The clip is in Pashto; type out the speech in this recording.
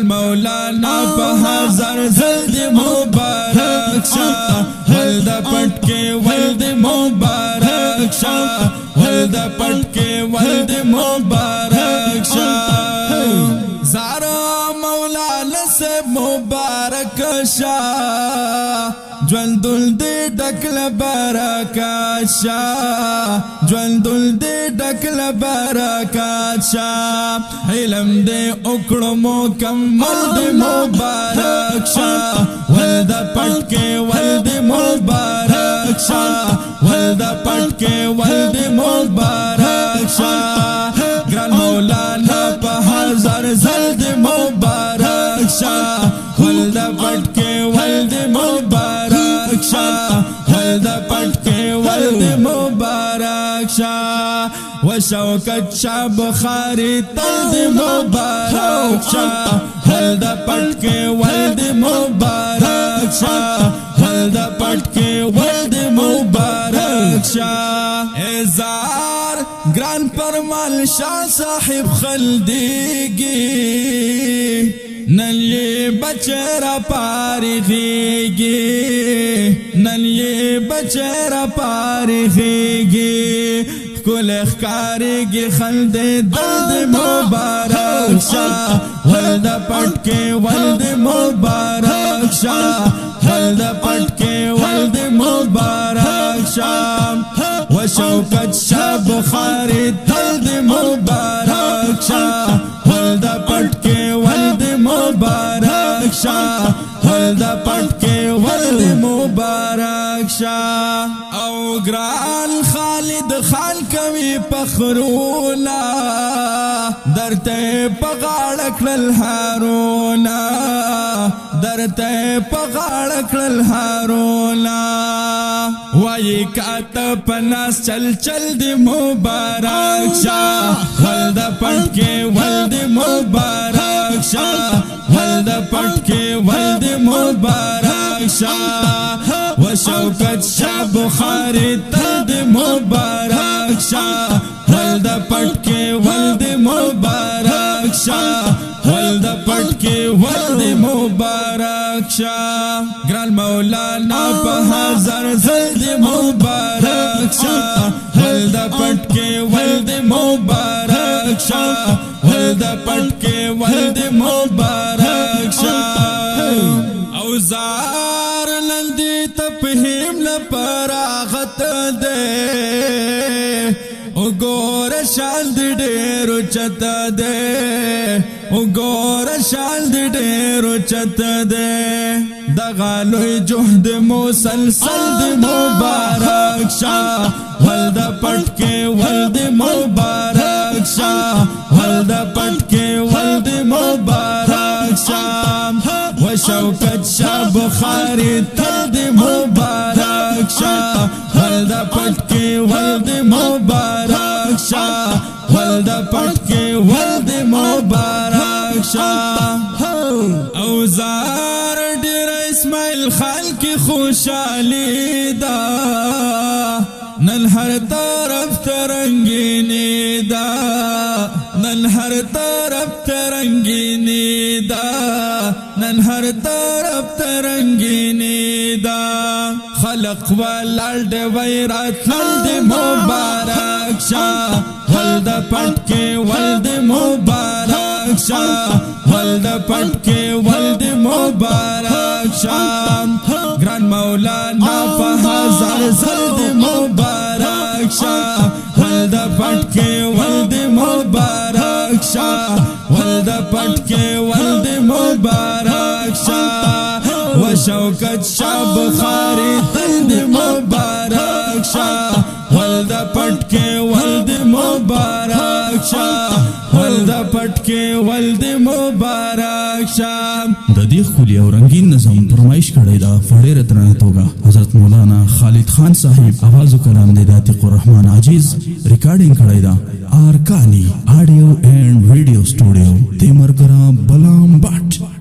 ګران مولانا په هزار زلد مبارک شه ول د پټ کې ول د مبارک شه ول د پټ کې ول د مبارک شه زارا مولانا سے مبارک شه ژوندون دې ډکل برکات شه ژوندون دې ډکل برکات شه علم دې وکړو مکمل دې مبارک شه ول د پټ کې ول دې مبارک شه ول د پټ کې ول دې مبارک شه ګران مولانا په هزار زل دې مبارک شه ول د پټ کې ول دې مبارک شه ول د پټ کې ول دې مبارک شه و شوکت شاه بخاری تل دې مبارک شه ول د پټ کې ول دې مبارک شه ول د پټ کې ول دې مبارک شه ازار ګران پرمال شاه صاحب خلدیږي نن یہ بچرا پارغیگی نن یہ بچرا پارغیگی کل اخکارگی خلد دلد مبارک شاہ ولد پٹ کے ولد مبارک شاہ ولد پٹ کے ولد مبارک شاہ و شوکت شاہ بخاری دلد مبارک شاہ ولد پٹ کے ولد مبارک شاہ ولد پٹ کے ولد مبارک شاہ او گران خالد خان کمی پخرونا درتے پغاڑک للحارونا درتے پغاڑک للحارونا وائی کاتب ناس چل چل دی مبارک شاہ ولد پٹ کے ولد مبارک شاہ ولد پٹ کے ولد مبارک شاہ و شوکت شاہ بخاری تلد مبارک شاہ ولد پٹ کے ولد مبارک شاہ ولد پٹ کے ولد مبارک شاہ ګران مولانا په هزار زلد مبارک شاہ ولد پٹ کے ولد مبارک شاہ ولد پٹ کے ولد مبارک شاہ اوزار لندی تپہیم لپراغت دے گور شالد ډېرو چت دے گور شالد ډېرو چت دے دغالوی جهد مسلسل د مبارک شاہ ولد پټ کے ولد مبارک شاہ ولد پټ کے ولد مبارک شاہ و شوکت شاہ بخاری تلد مبارک شاہ ولد پټ کے ولد مبارک شاہ ولد پټ کے ولد مبارک شاہ اوزار ډیر اسماعیل خان کی خوشحالی دا نن هر طرف ترنگینی دا نن هر طرف ترنگینی دا نن هر طرف ترنگینی دا خلق والارد ویرات ولد مبارک شاہ ولد پٹ کے ولد مبارک شاہ ولد پٹ کے ولد مبارک شاہ ګران مولانا په هزار زلد مبارک شاہ ولد پٹ کے ولد مبارک شاہ ولد پٹ کے ولد مبارک شاہ و شوکت شاہ بخاری تلد مبارک شاہ ولد پٹ کے ولد مبارک شاہ ولد پٹ کے ولد مبارک شاہ د دې خولي او رنگین نظم فرمایش کړی دا فړې رتنه توګه حضرت مولانا خالد خان صاحب आवाज کلام د عتیق الرحمن عزیز ریکارډینګ کړی دا آرکانی آډیو اینڈ ویډیو سټوډیو تیمرګرا بلام بټ